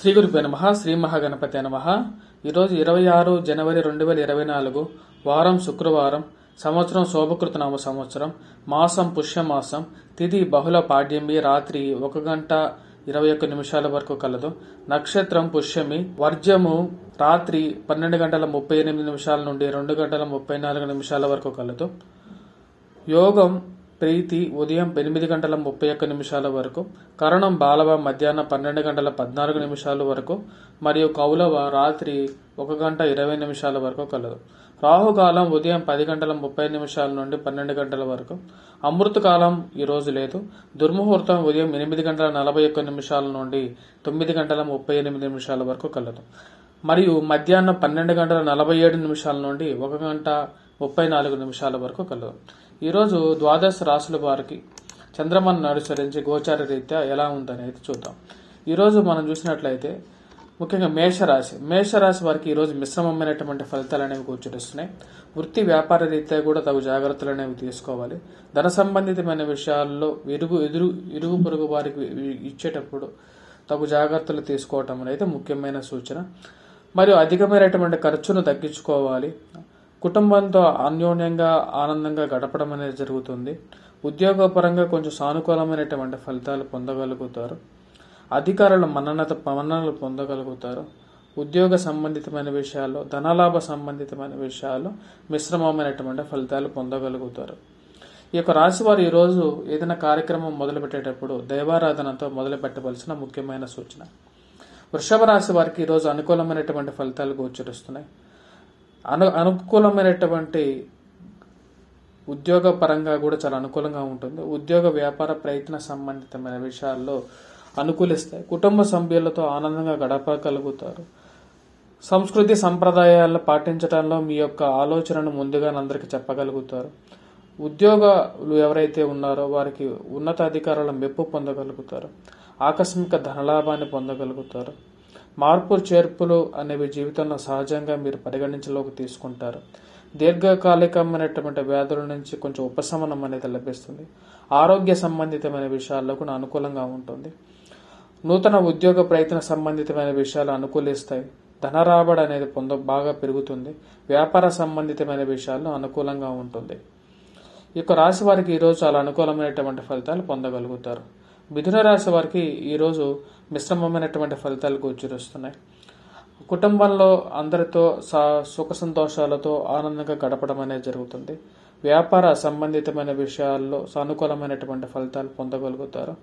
శ్రీ గురుభ్యో నమః. శ్రీ మహాగణపతే నమః. ఈరోజు 26 జనవరి 2024 వారం శుక్రవారం, సంవత్సరం శోభకృత నామ సంవత్సరం, మాసం పుష్యమాసం, తిథి బహుళ పాడ్యమి, రాత్రి 1:21 వరకు కలదు. నక్షత్రం పుష్యమి, వర్జము రాత్రి 12:38 నుండి 2:34 వరకు కలదు. యోగం ప్రీతి ఉదయం 8:31 వరకు, కరణం బాలవ మధ్యాహ్నం 12:14 వరకు మరియు కౌలవ రాత్రి 1:20 వరకు కలదు. రాహుకాలం ఉదయం 10:30 నుండి 12 వరకు. అమృతకాలం ఈ రోజు లేదు. దుర్ముహూర్తం ఉదయం 8:41 నుండి 9:38 వరకు కలదు మరియు మధ్యాహ్నం 12:47 నుండి 1:34 వరకు కలదు. ఈరోజు ద్వాదశ రాశుల వారికి చంద్రమను అనుసరించి గోచార రీత్యా ఎలా ఉందనేది చూద్దాం. ఈరోజు మనం చూసినట్లయితే ముఖ్యంగా మేషరాశి వారికి ఈరోజు మిశ్రమమైనటువంటి ఫలితాలు అనేవి గోచరిస్తున్నాయి. వృత్తి వ్యాపార రీత్యా కూడా తగు జాగ్రత్తలు అనేవి తీసుకోవాలి. ధన సంబంధితమైన విషయాల్లో ఇరుగు పొరుగు వారికి ఇచ్చేటప్పుడు తగు జాగ్రత్తలు తీసుకోవటం అనేది ముఖ్యమైన సూచన. మరియు అధికమైనటువంటి ఖర్చును తగ్గించుకోవాలి. కుటుంబంతో అన్యోన్యంగా ఆనందంగా గడపడం అనేది జరుగుతుంది. ఉద్యోగపరంగా కొంచెం సానుకూలమైనటువంటి ఫలితాలు పొందగలుగుతారు. అధికారుల మన్ననలు పొందగలుగుతారు. ఉద్యోగ సంబంధితమైన విషయాల్లో, ధనలాభ సంబంధితమైన విషయాల్లో మిశ్రమమైనటువంటి ఫలితాలు పొందగలుగుతారు. ఈ యొక్క రాశి వారు ఈరోజు ఏదైనా కార్యక్రమం మొదలుపెట్టేటప్పుడు దైవారాధనతో మొదలు పెట్టవలసిన ముఖ్యమైన సూచన. వృషభ రాశి వారికి ఈరోజు అనుకూలమైనటువంటి ఫలితాలు గోచరిస్తున్నాయి. అనుకూలమైనటువంటి ఉద్యోగ పరంగా కూడా చాలా అనుకూలంగా ఉంటుంది. ఉద్యోగ వ్యాపార ప్రయత్న సంబంధితమైన విషయాల్లో అనుకూలిస్తాయి. కుటుంబ సభ్యులతో ఆనందంగా గడపగలుగుతారు. సంస్కృతి సంప్రదాయాలను పాటించడంలో మీ యొక్క ఆలోచనను ముందుగా అందరికీ చెప్పగలుగుతారు. ఉద్యోగులు ఎవరైతే ఉన్నారో వారికి ఉన్నతాధికారుల మెప్పు పొందగలుగుతారు. ఆకస్మిక ధనలాభాన్ని పొందగలుగుతారు. మార్పు చేర్పులు అనేవి జీవితంలో సహజంగా మీరు పరిగణించలోకి తీసుకుంటారు. దీర్ఘకాలికమైనటువంటి వ్యాధుల నుంచి కొంచెం ఉపశమనం అనేది లభిస్తుంది. ఆరోగ్య సంబంధితమైన విషయాల్లో కూడా అనుకూలంగా ఉంటుంది. నూతన ఉద్యోగ ప్రయత్న సంబంధితమైన విషయాలు అనుకూలిస్తాయి. ధన రాబడి అనేది బాగా పెరుగుతుంది. వ్యాపార సంబంధితమైన విషయాల్లో అనుకూలంగా ఉంటుంది. ఈ యొక్క రాశి వారికి ఈరోజు చాలా అనుకూలమైనటువంటి ఫలితాలు పొందగలుగుతారు. మిథున రాశి వారికి ఈరోజు మిశ్రమమైనటువంటి ఫలితాలు గోచరిస్తున్నాయి. కుటుంబంలో అందరితో సుఖ సంతోషాలతో ఆనందంగా గడపడం అనేది జరుగుతుంది. వ్యాపార సంబంధితమైన విషయాల్లో సానుకూలమైనటువంటి ఫలితాలు పొందగలుగుతారు.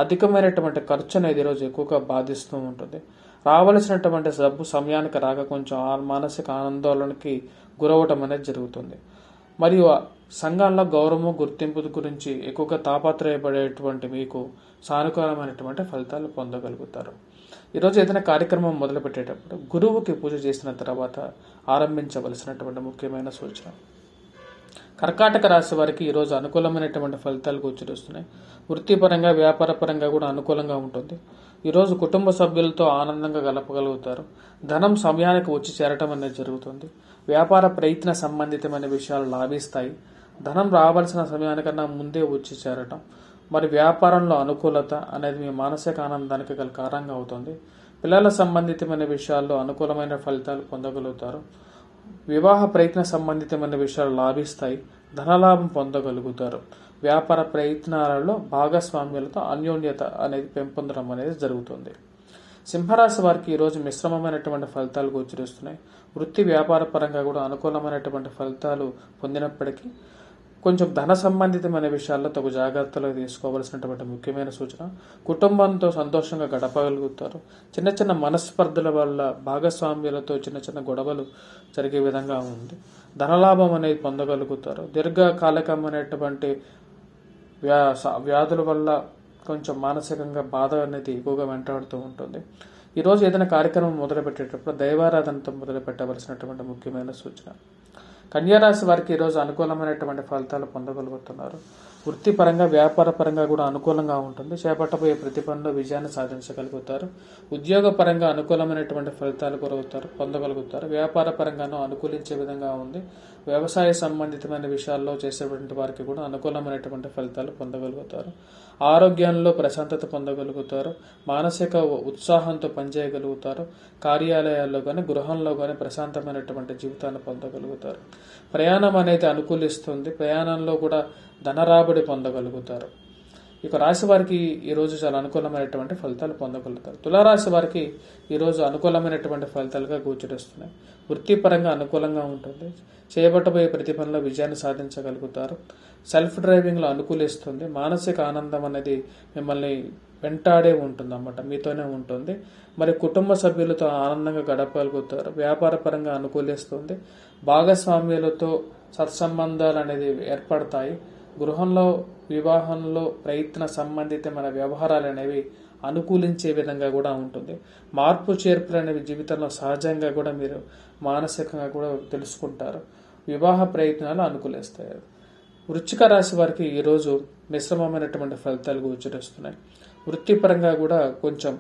అధికమైనటువంటి ఖర్చు అనేది ఈరోజు ఎక్కువగా బాధిస్తూ ఉంటుంది. రావలసినటువంటి డబ్బు సమయానికి రాక కొంచెం మానసిక ఆందోళనకి గురవటం అనేది జరుగుతుంది. మరియు సంఘంలో గౌరవము గుర్తింపు గురించి ఎక్కువగా తాపత్రయపడేటువంటి మీకు సానుకూలమైనటువంటి ఫలితాలు పొందగలుగుతారు. ఈరోజు ఏదైనా కార్యక్రమం మొదలుపెట్టేటప్పుడు గురువుకి పూజ చేసిన తర్వాత ఆరంభించవలసినటువంటి ముఖ్యమైన సూచన. కర్కాటక రాశి వారికి ఈరోజు అనుకూలమైనటువంటి ఫలితాలు గోచరిస్తున్నాయి. వృత్తిపరంగా వ్యాపారపరంగా కూడా అనుకూలంగా ఉంటుంది. ఈరోజు కుటుంబ సభ్యులతో ఆనందంగా గడపగలుగుతారు. ధనం సమయానికి వచ్చి చేరటం అనేది జరుగుతుంది. వ్యాపార ప్రయత్న సంబంధితమైన విషయాలు లాభిస్తాయి. ధనం రావాల్సిన సమయానికన్నా ముందే వచ్చి చేరటం మరి వ్యాపారంలో అనుకూలత అనేది మీ మానసిక ఆనందానికి గల కారణంగా అవుతుంది. పిల్లల సంబంధితమైన విషయాల్లో అనుకూలమైన ఫలితాలు పొందగలుగుతారు. వివాహ ప్రయత్న సంబంధితమైన విషయాలు లాభిస్తాయి. ధనలాభం పొందగలుగుతారు. వ్యాపార ప్రయత్నాలలో భాగస్వామ్యులతో అన్యోన్యత అనేది పెంపొందడం అనేది జరుగుతుంది. సింహరాశి వారికి ఈరోజు మిశ్రమమైనటువంటి ఫలితాలు గోచరిస్తున్నాయి. వృత్తి వ్యాపార పరంగా కూడా అనుకూలమైనటువంటి ఫలితాలు పొందినప్పటికీ కొంచెం ధన సంబంధితమైన విషయాల్లో తగు జాగ్రత్తలు తీసుకోవాల్సినటువంటి ముఖ్యమైన సూచన. కుటుంబంతో సంతోషంగా గడపగలుగుతారు. చిన్న చిన్న మనస్పర్ధల వల్ల భాగస్వామ్యులతో చిన్న చిన్న గొడవలు జరిగే విధంగా ఉంది. ధనలాభం అనేది పొందగలుగుతారు. దీర్ఘకాలికమైనటువంటి వ్యాధుల వల్ల కొంచెం మానసికంగా బాధ అనేది ఎక్కువగా వెంటాడుతూ ఉంటుంది. ఈరోజు ఏదైనా కార్యక్రమం మొదలుపెట్టేటప్పుడు దైవారాధనతో మొదలు పెట్టవలసినటువంటి ముఖ్యమైన సూచన. కన్యా రాశి వారికి ఈరోజు అనుకూలమైనటువంటి ఫలితాలు పొందగలుగుతున్నారు. వృత్తిపరంగా వ్యాపార పరంగా కూడా అనుకూలంగా ఉంటుంది. చేపట్టబోయే ప్రతి పనిలో విజయాన్ని సాధించగలుగుతారు. ఉద్యోగ పరంగా అనుకూలమైనటువంటి ఫలితాలు పొందగలుగుతారు. వ్యాపార పరంగానూ అనుకూలించే విధంగా ఉంది. వ్యవసాయ సంబంధితమైన విషయాల్లో చేసేటువంటి వారికి కూడా అనుకూలమైనటువంటి ఫలితాలు పొందగలుగుతారు. ఆరోగ్యంలో ప్రశాంతత పొందగలుగుతారు. మానసిక ఉత్సాహంతో పనిచేయగలుగుతారు. కార్యాలయాల్లో కానీ గృహంలో కానీ ప్రశాంతమైనటువంటి జీవితాన్ని పొందగలుగుతారు. ప్రయాణం అనేది అనుకూలిస్తుంది. ప్రయాణంలో కూడా ధన రాబడి పొందగలుగుతారు. ఇక రాశి వారికి ఈరోజు చాలా అనుకూలమైనటువంటి ఫలితాలు పొందగలుగుతారు. తులారాశి వారికి ఈరోజు అనుకూలమైనటువంటి ఫలితాలుగా గోచరిస్తున్నాయి. వృత్తిపరంగా అనుకూలంగా ఉంటుంది. చేయబట్టబోయే ప్రతి పనిలో విజయాన్ని సాధించగలుగుతారు. సెల్ఫ్ డ్రైవింగ్లో అనుకూలిస్తుంది. మానసిక ఆనందం అనేది మిమ్మల్ని వెంటాడే ఉంటుంది అన్నమాట, మీతోనే ఉంటుంది. మరి కుటుంబ సభ్యులతో ఆనందంగా గడపగలుగుతారు. వ్యాపార పరంగా అనుకూలిస్తుంది. భాగస్వామ్యులతో సత్సంబంధాలు అనేది ఏర్పడతాయి. గృహంలో వివాహంలో ప్రయత్న సంబంధితమైన వ్యవహారాలు అనేవి అనుకూలించే విధంగా కూడా ఉంటుంది. మార్పు చేర్పులు అనేవి జీవితంలో సహజంగా కూడా మీరు మానసికంగా కూడా తెలుసుకుంటారు. వివాహ ప్రయత్నాలు అనుకూలిస్తాయి. వృశ్చిక రాశి వారికి ఈరోజు మిశ్రమమైనటువంటి ఫలితాలు గోచరిస్తున్నాయి. వృత్తిపరంగా కూడా కొంచెం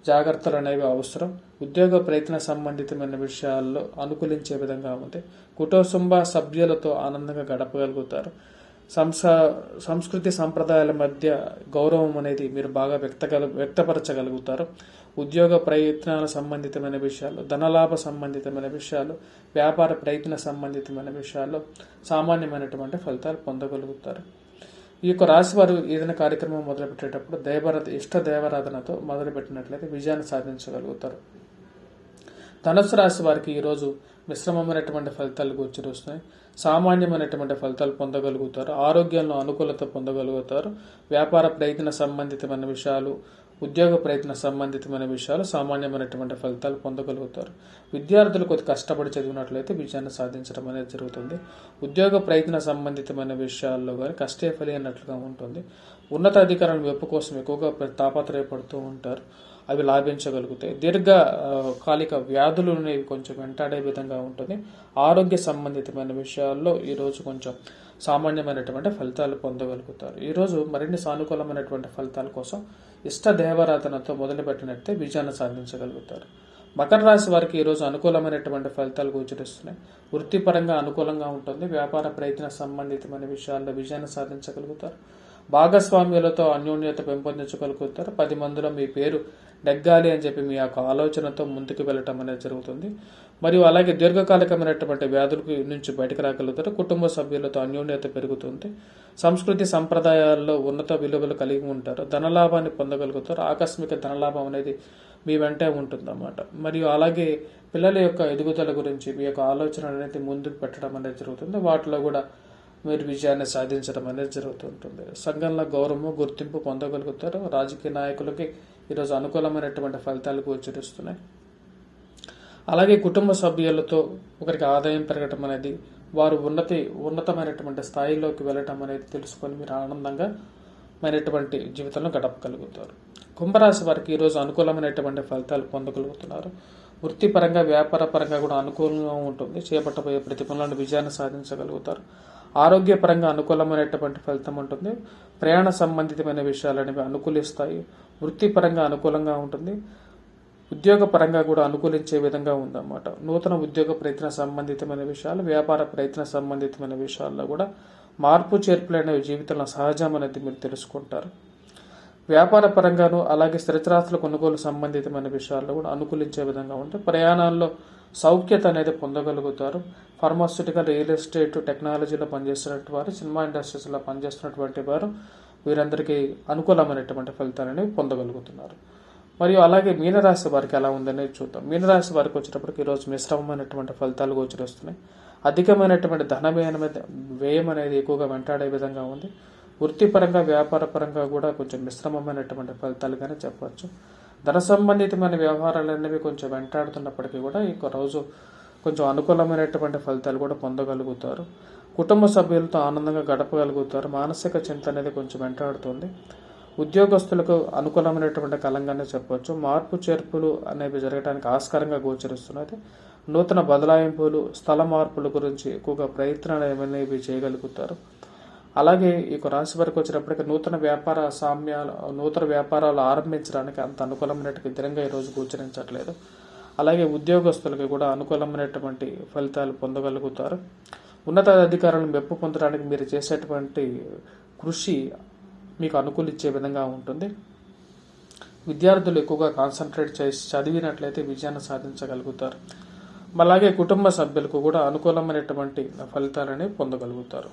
జాగ్రత్తలు అనేవి అవసరం. ఉద్యోగ ప్రయత్న సంబంధితమైన విషయాల్లో అనుకూలించే విధంగా ఉంది. కుటుంబ సభ్యులతో ఆనందంగా గడపగలుగుతారు. సంస్కృతి సంప్రదాయాల మధ్య గౌరవం అనేది మీరు బాగా వ్యక్తపరచగలుగుతారు. ఉద్యోగ ప్రయత్నాల సంబంధితమైన విషయాలు, ధనలాభ సంబంధితమైన విషయాలు, వ్యాపార ప్రయత్న సంబంధితమైన విషయాల్లో సామాన్యమైనటువంటి ఫలితాలు పొందగలుగుతారు. ఈ యొక్క రాశి వారు ఏదైనా కార్యక్రమం మొదలుపెట్టేటప్పుడు ఇష్ట దేవరాధనతో మొదలుపెట్టినట్లయితే విజయాన్ని సాధించగలుగుతారు. ధనుసు రాశి వారికి ఈరోజు మిశ్రమమైనటువంటి ఫలితాలు గోచరిస్తున్నాయి. సామాన్యమైనటువంటి ఫలితాలు పొందగలుగుతారు. ఆరోగ్యంలో అనుకూలత పొందగలుగుతారు. వ్యాపార ప్రయత్న సంబంధితమైన విషయాలు, ఉద్యోగ ప్రయత్న సంబంధితమైన విషయాలు సామాన్యమైనటువంటి ఫలితాలు పొందగలుగుతారు. విద్యార్థులు కొద్ది కష్టపడి చదివినట్లయితే విజయాన్ని సాధించడం అనేది జరుగుతుంది. ఉద్యోగ ప్రయత్న సంబంధితమైన విషయాల్లో కానీ కష్టే ఫలినట్లుగా ఉంటుంది. ఉన్నతాధికారుల మెప్పు కోసం ఎక్కువగా తాపత్రయపడుతూ ఉంటారు. అవి లాభించగలుగుతాయి. దీర్ఘకాలిక వ్యాధులు అనేవి కొంచెం వెంటాడే విధంగా ఉంటుంది. ఆరోగ్య సంబంధితమైన విషయాల్లో ఈరోజు కొంచెం సామాన్యమైనటువంటి ఫలితాలు పొందగలుగుతారు. ఈరోజు మరిన్ని సానుకూలమైనటువంటి ఫలితాల కోసం ఇష్ట దేవరాధనతో మొదలుపెట్టినట్టే విజయాన్ని సాధించగలుగుతారు. మకర రాశి వారికి ఈరోజు అనుకూలమైనటువంటి ఫలితాలు గోచరిస్తున్నాయి. వృత్తిపరంగా అనుకూలంగా ఉంటుంది. వ్యాపార ప్రయత్న సంబంధితమైన విషయాల్లో విజయాన్ని సాధించగలుగుతారు. భాగస్వామ్యులతో అన్యోన్యత పెంపొందించగలుగుతారు. 10 మందిలో మీ పేరు నెగ్గాలి అని చెప్పి మీ యొక్క ఆలోచనతో ముందుకు వెళ్ళటం అనేది జరుగుతుంది. మరియు అలాగే దీర్ఘకాలికమైనటువంటి వ్యాధుల నుంచి బయటకు రాగలుగుతారు. కుటుంబ సభ్యులతో అన్యోన్యత పెరుగుతుంది. సంస్కృతి సంప్రదాయాల్లో ఉన్నత విలువలు కలిగి ఉంటారు. ధనలాభాన్ని పొందగలుగుతారు. ఆకస్మిక ధనలాభం అనేది మీ వెంటే ఉంటుందన్నమాట. మరియు అలాగే పిల్లల యొక్క ఎదుగుదల గురించి మీ యొక్క ఆలోచన అనేది ముందుకు పెట్టడం అనేది జరుగుతుంది. వాటిలో కూడా మీరు విజయాన్ని సాధించడం అనేది జరుగుతుంటుంది. సంఘంలో గౌరవము, గుర్తింపు పొందగలుగుతారు. రాజకీయ నాయకులకి ఈరోజు అనుకూలమైనటువంటి ఫలితాలు గోచరిస్తున్నాయి. అలాగే కుటుంబ సభ్యులతో ఒకరికి ఆదాయం పెరగటం అనేది, వారు ఉన్నతమైనటువంటి స్థాయిలోకి వెళ్ళటం అనేది తెలుసుకొని మీరు ఆనందంగా జీవితంలో గడపగలుగుతారు. కుంభరాశి వారికి ఈరోజు అనుకూలమైనటువంటి ఫలితాలు పొందగలుగుతున్నారు. వృత్తిపరంగా వ్యాపార పరంగా కూడా అనుకూలంగా ఉంటుంది. చేపట్టబోయే ప్రతి పనులను విజయాన్ని సాధించగలుగుతారు. ఆరోగ్యపరంగా అనుకూలమైనటువంటి ఫలితం ఉంటుంది. ప్రయాణ సంబంధితమైన విషయాలు అనేవి అనుకూలిస్తాయి. వృత్తిపరంగా అనుకూలంగా ఉంటుంది. ఉద్యోగ పరంగా కూడా అనుకూలించే విధంగా ఉందన్నమాట. నూతన ఉద్యోగ ప్రయత్న సంబంధితమైన విషయాలు, వ్యాపార ప్రయత్న సంబంధితమైన విషయాల్లో కూడా మార్పు చేర్పులు అనేవి జీవితంలో సహజం అనేది మీరు తెలుసుకుంటారు. వ్యాపార పరంగాను అలాగే స్థిరచరాస్తుల కొనుగోలు సంబంధితమైన విషయాల్లో కూడా అనుకూలించే విధంగా ఉంటుంది. ప్రయాణాల్లో సౌఖ్యత అనేది పొందగలుగుతారు. ఫార్మాస్యూటికల్, రియల్ ఎస్టేట్, టెక్నాలజీలో పనిచేస్తున్నటువంటి వారు, సినిమా ఇండస్ట్రీస్లో పనిచేస్తున్నటువంటి వారు వీరందరికీ అనుకూలమైనటువంటి ఫలితాలని పొందగలుగుతున్నారు. మరియు అలాగే మీనరాశి వారికి ఎలా ఉందనేది చూద్దాం. మీనరాశి వారికి వచ్చేటప్పటికి ఈరోజు మిశ్రమమైనటువంటి ఫలితాలు గోచరిస్తున్నాయి. అధికమైనటువంటి ధన వ్యయం అనేది ఎక్కువగా వెంటాడే విధంగా ఉంది. వృత్తిపరంగా వ్యాపార పరంగా కూడా కొంచెం మిశ్రమమైనటువంటి ఫలితాలుగానే చెప్పవచ్చు. ధన సంబంధితమైన వ్యవహారాలు అనేవి కొంచెం వెంటాడుతున్నప్పటికీ కూడా ఈ రోజు కొంచెం అనుకూలమైనటువంటి ఫలితాలు కూడా పొందగలుగుతారు. కుటుంబ సభ్యులతో ఆనందంగా గడపగలుగుతారు. మానసిక చింత అనేది కొంచెం వెంటాడుతుంది. ఉద్యోగస్తులకు అనుకూలమైనటువంటి కాలంగానే చెప్పవచ్చు. మార్పు చేర్పులు అనేవి జరగడానికి ఆస్కారంగా గోచరిస్తున్నది. నూతన బదలాయింపులు, స్థల మార్పుల గురించి ఎక్కువగా ప్రయత్నాలు అనేవి చేయగలుగుతారు. అలాగే ఈ రాశి వారికి వచ్చినప్పటికీ నూతన వ్యాపారాలు ఆరంభించడానికి అంత అనుకూలమైనటువంటి విధంగా ఈరోజు గోచరించట్లేదు. అలాగే ఉద్యోగస్తులకి కూడా అనుకూలమైనటువంటి ఫలితాలు పొందగలుగుతారు. ఉన్నత అధికారులను మెప్పు పొందడానికి మీరు చేసేటువంటి కృషి మీకు అనుకూలించే విధంగా ఉంటుంది. విద్యార్థులు ఎక్కువగా కాన్సన్ట్రేట్ చేసి చదివినట్లయితే విజయాన్ని సాధించగలుగుతారు. అలాగే కుటుంబ సభ్యులకు కూడా అనుకూలమైనటువంటి ఫలితాలని పొందగలుగుతారు.